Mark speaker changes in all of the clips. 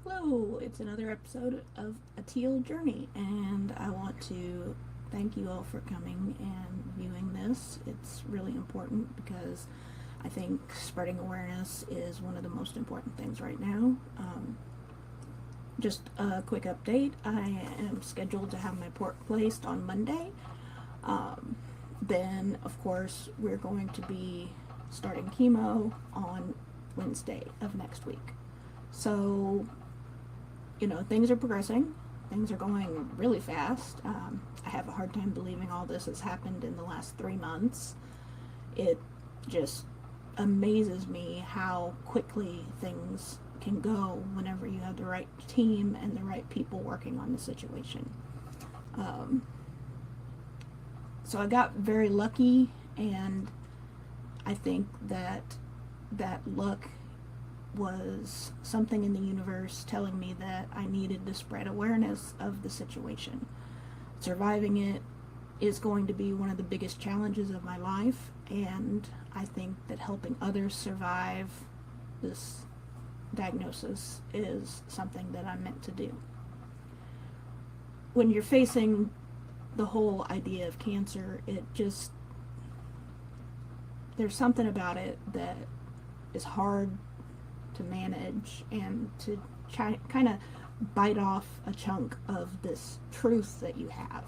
Speaker 1: Hello, it's another episode of A Teal Journey, and I want to thank you all for coming and viewing this. It's really important because I think spreading awareness is one of the most important things right now. Just a quick update, I am scheduled to have my port placed on Monday. Um, then, of course, we're going to be starting chemo on Wednesday of next week. So things are progressing. Things are going really fast. I have a hard time believing all this has happened in the last 3 months. It just amazes me how quickly things can go whenever you have the right team and the right people working on the situation. Um, so I got very lucky, and I think that luck was something in the universe telling me that I needed to spread awareness of the situation. Surviving it is going to be one of the biggest challenges of my life, and I think that helping others survive this diagnosis is something that I'm meant to do. When you're facing the whole idea of cancer, there's something about it that is hard to manage and to kind of bite off a chunk of this truth that you have.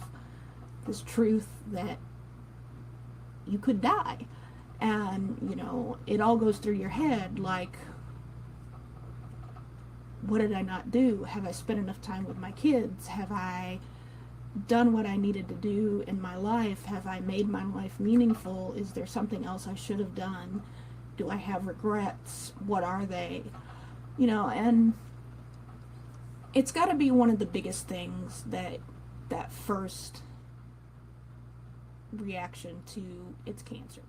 Speaker 1: This truth that you could die. And, it all goes through your head like, what did I not do? Have I spent enough time with my kids? Have I done what I needed to do in my life? Have I made my life meaningful? Is there something else I should have done? Do I have regrets? What are they? And it's got to be one of the biggest things that first reaction to it's cancer.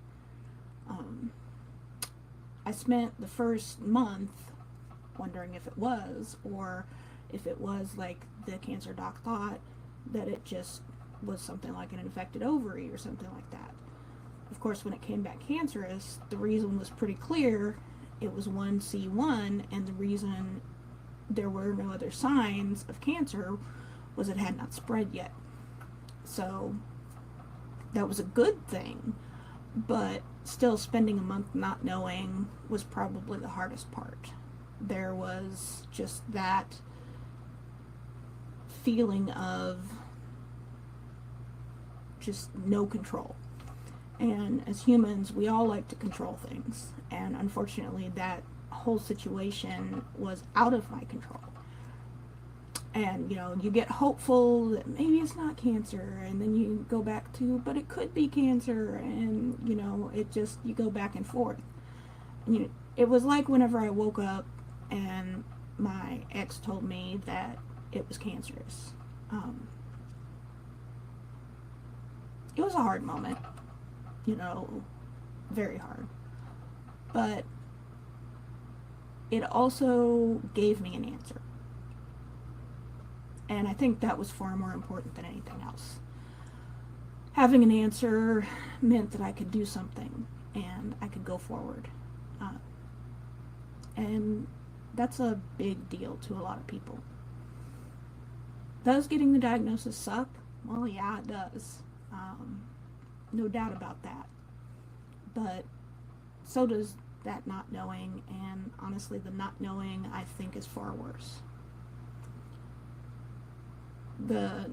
Speaker 1: I spent the first month wondering if it was, or if it was like the cancer doc thought, that it just was something like an infected ovary or something like that. Of course, when it came back cancerous, the reason was pretty clear. It was 1C1, and the reason there were no other signs of cancer was it had not spread yet. So that was a good thing, but still spending a month not knowing was probably the hardest part. There was just that feeling of just no control. And as humans, we all like to control things. And unfortunately, that whole situation was out of my control. And, you get hopeful that maybe it's not cancer. And then you go back to, but it could be cancer. And, you go back and forth. And, it was like whenever I woke up and my ex told me that it was cancerous. It was a hard moment. Very hard. But it also gave me an answer. And I think that was far more important than anything else. Having an answer meant that I could do something and I could go forward. And that's a big deal to a lot of people. Does getting the diagnosis suck? Well, yeah, it does. No doubt about that. But so does that not knowing, and honestly, the not knowing, I think, is far worse. The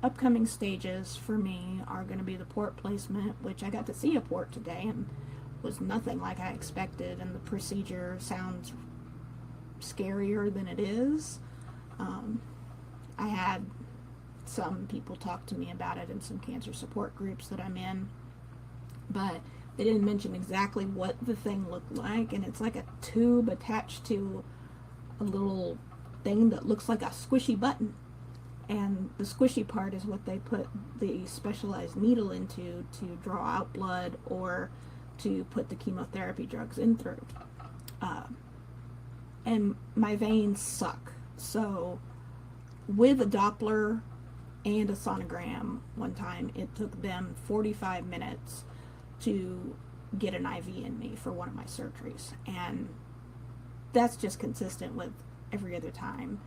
Speaker 1: upcoming stages for me are going to be the port placement, which I got to see a port today and was nothing like I expected, and the procedure sounds scarier than it is. I had some people talk to me about it in some cancer support groups that I'm in, but they didn't mention exactly what the thing looked like, and it's like a tube attached to a little thing that looks like a squishy button, and the squishy part is what they put the specialized needle into to draw out blood or to put the chemotherapy drugs in through. And my veins suck, so with a Doppler and a sonogram one time, it took them 45 minutes to get an IV in me for one of my surgeries. And that's just consistent with every other time.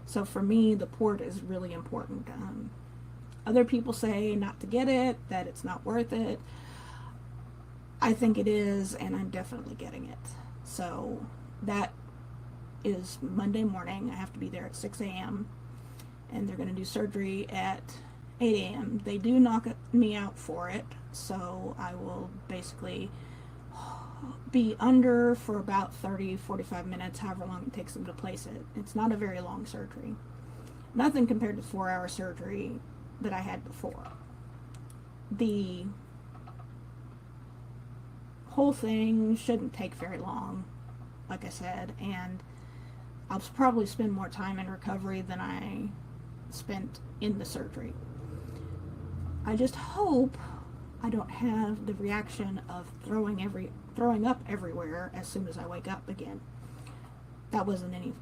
Speaker 1: So for me, the port is really important. Other people say not to get it, that it's not worth it. I think it is, and I'm definitely getting it. So that is Monday morning. I have to be there at 6 a.m. and they're going to do surgery at 8 a.m. They do knock me out for it, so I will basically be under for about 30-45 minutes, however long it takes them to place it. It's not a very long surgery. Nothing compared to 4-hour surgery that I had before. The whole thing shouldn't take very long, like I said, and I'll probably spend more time in recovery than I spent in the surgery. I just hope I don't have the reaction of throwing up everywhere as soon as I wake up again. That wasn't any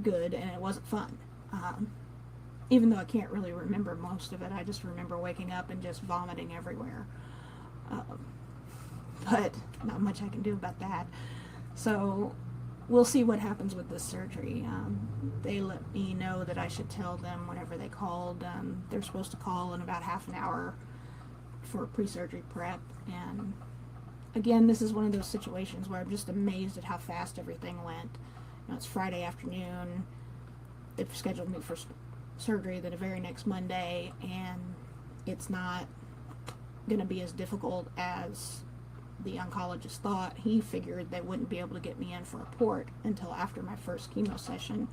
Speaker 1: good, and it wasn't fun. Even though I can't really remember most of it, I just remember waking up and just vomiting everywhere. But not much I can do about that. So we'll see what happens with this surgery. They let me know that I should tell them whenever they called. They're supposed to call in about half an hour for pre-surgery prep. And again, this is one of those situations where I'm just amazed at how fast everything went. You know, it's Friday afternoon. They've scheduled me for surgery the very next Monday, and it's not going to be as difficult as the oncologist thought. He figured they wouldn't be able to get me in for a port until after my first chemo session,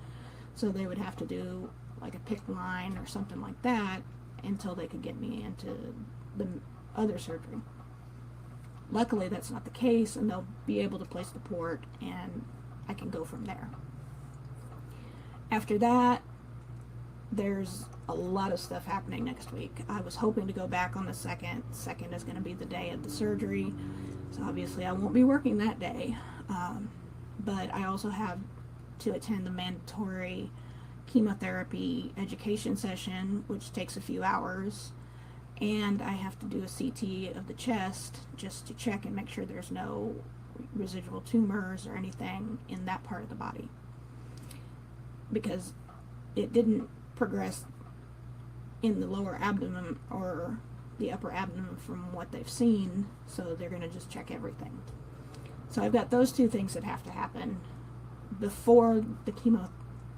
Speaker 1: so they would have to do like a PICC line or something like that until they could get me into the other surgery. Luckily that's not the case, and they'll be able to place the port and I can go from there. After that, there's a lot of stuff happening next week. I was hoping to go back on the 2nd. 2nd is going to be the day of the surgery, so obviously I won't be working that day. But I also have to attend the mandatory chemotherapy education session, which takes a few hours, and I have to do a CT of the chest just to check and make sure there's no residual tumors or anything in that part of the body, because it didn't progress in the lower abdomen or the upper abdomen from what they've seen, so they're going to just check everything. So I've got those two things that have to happen before the chemo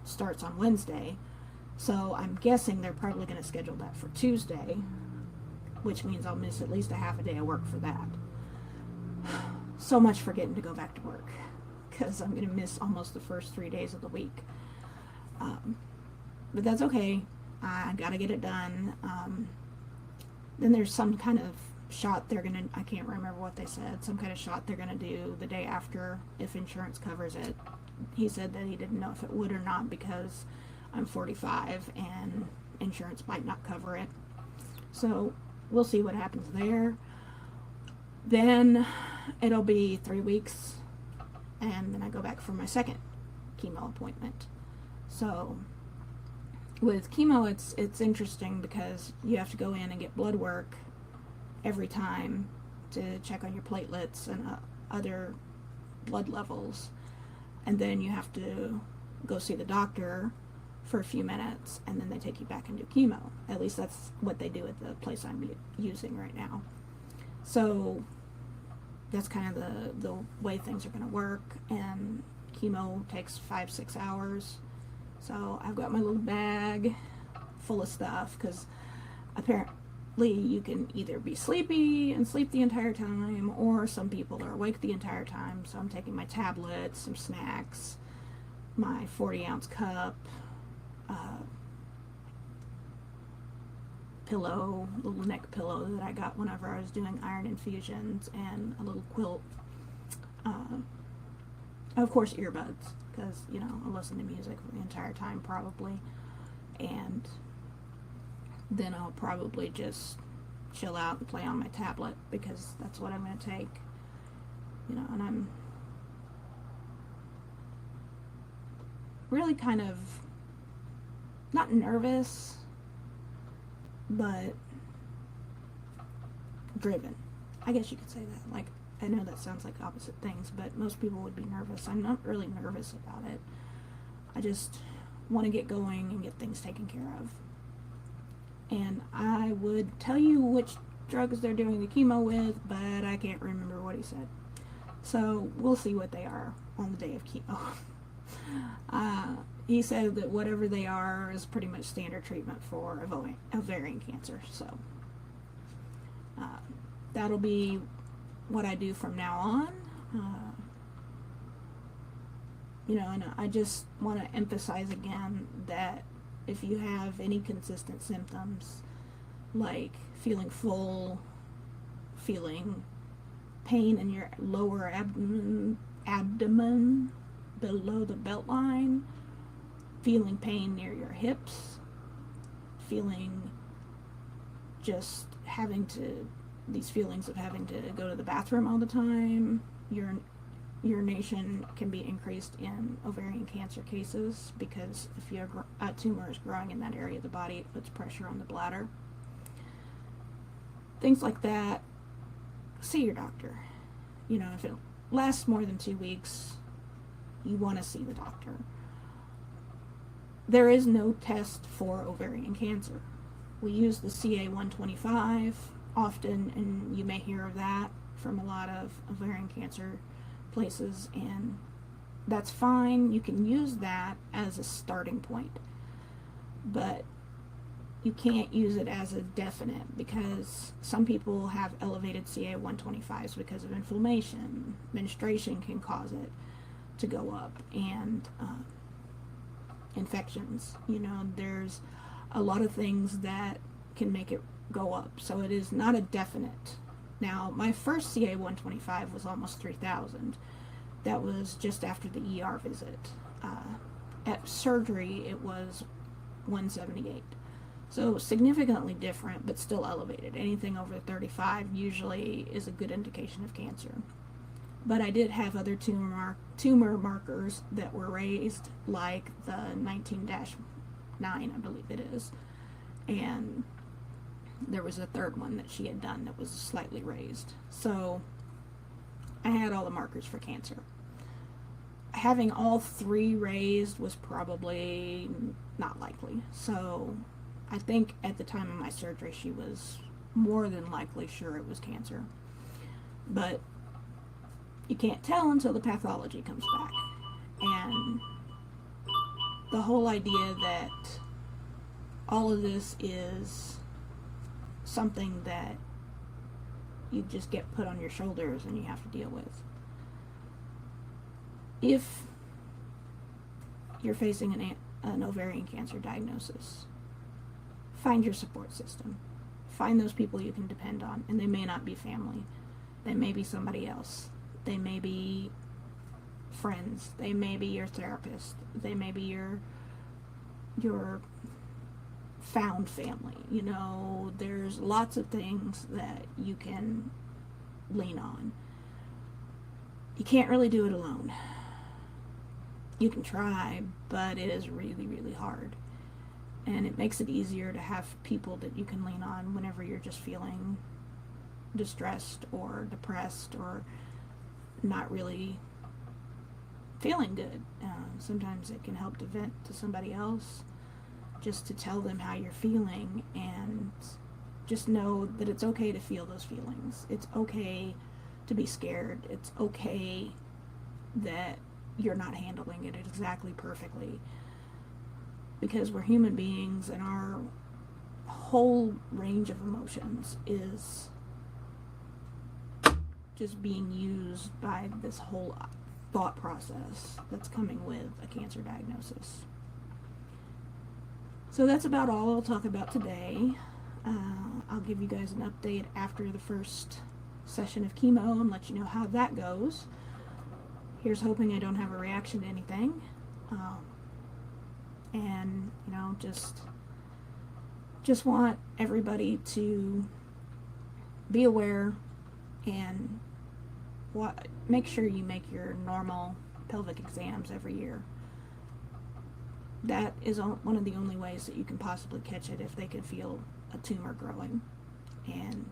Speaker 1: starts on Wednesday, so I'm guessing they're probably going to schedule that for Tuesday, which means I'll miss at least a half a day of work for that. So much for getting to go back to work, because I'm going to miss almost the first 3 days of the week. But that's okay. I gotta get it done. Then there's some kind of shot I can't remember what they said, some kind of shot they're gonna do the day after if insurance covers it. He said that he didn't know if it would or not because I'm 45 and insurance might not cover it. So we'll see what happens there. Then it'll be 3 weeks, and then I go back for my second chemo appointment. So with chemo, it's interesting because you have to go in and get blood work every time to check on your platelets and other blood levels, and then you have to go see the doctor for a few minutes, and then they take you back and do chemo. At least that's what they do at the place I'm using right now. So that's kind of the way things are going to work, and chemo takes 5-6 hours. So I've got my little bag full of stuff, because apparently you can either be sleepy and sleep the entire time, or some people are awake the entire time. So I'm taking my tablets, some snacks, my 40-ounce cup, pillow, little neck pillow that I got whenever I was doing iron infusions, and a little quilt. Of course, earbuds, because, you know, I'll listen to music for the entire time probably, and then I'll probably just chill out and play on my tablet, because that's what I'm going to take, you know. And I'm really kind of not nervous, but driven, I guess you could say that. Like, I know that sounds like opposite things, but most people would be nervous. I'm not really nervous about it. I just want to get going and get things taken care of. And I would tell you which drugs they're doing the chemo with, but I can't remember what he said. So we'll see what they are on the day of chemo. He said that whatever they are is pretty much standard treatment for ovarian cancer. So that'll be what I do from now on. And I just want to emphasize again that if you have any consistent symptoms, like feeling full, feeling pain in your lower abdomen below the belt line, feeling pain near your hips, feeling just these feelings of having to go to the bathroom all the time, urination can be increased in ovarian cancer cases, because if a tumor is growing in that area of the body, it puts pressure on the bladder. Things like that, see your doctor. If it lasts more than 2 weeks, you want to see the doctor. There is no test for ovarian cancer. We use the CA-125 often, and you may hear of that from a lot of ovarian cancer places, and that's fine. You can use that as a starting point, but you can't use it as a definite, because some people have elevated CA-125s because of inflammation. Menstruation can cause it to go up, and infections. There's a lot of things that can make it go up, so it is not a definite. Now, my first CA-125 was almost 3,000. That was just after the ER visit. At surgery, it was 178. So significantly different, but still elevated. Anything over 35 usually is a good indication of cancer. But I did have other tumor markers that were raised, like the 19-9, I believe it is. And there was a third one that she had done that was slightly raised. So I had all the markers for cancer. Having all 3 raised was probably not likely. So I think at the time of my surgery, she was more than likely sure it was cancer. But you can't tell until the pathology comes back. And the whole idea that all of this is something that you just get put on your shoulders and you have to deal with. If you're facing an ovarian cancer diagnosis, find your support system. Find those people you can depend on, and they may not be family. They may be somebody else. They may be friends. They may be your therapist. They may be your found family. There's lots of things that you can lean on. You can't really do it alone. You can try, but it is really, really hard. And it makes it easier to have people that you can lean on whenever you're just feeling distressed or depressed or not really feeling good. Sometimes it can help to vent to somebody else, just to tell them how you're feeling, and just know that it's okay to feel those feelings. It's okay to be scared. It's okay that you're not handling it exactly perfectly, because we're human beings, and our whole range of emotions is just being used by this whole thought process that's coming with a cancer diagnosis. So that's about all I'll talk about today. I'll give you guys an update after the first session of chemo and let you know how that goes. Here's hoping I don't have a reaction to anything. And just want everybody to be aware and make sure you make your normal pelvic exams every year. That is one of the only ways that you can possibly catch it, if they can feel a tumor growing and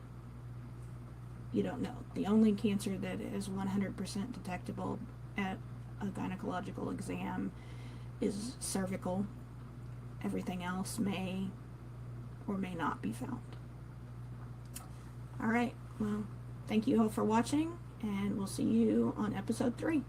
Speaker 1: you don't know. The only cancer that is 100% detectable at a gynecological exam is cervical. Everything else may or may not be found. Alright, well, thank you all for watching, and we'll see you on episode 3.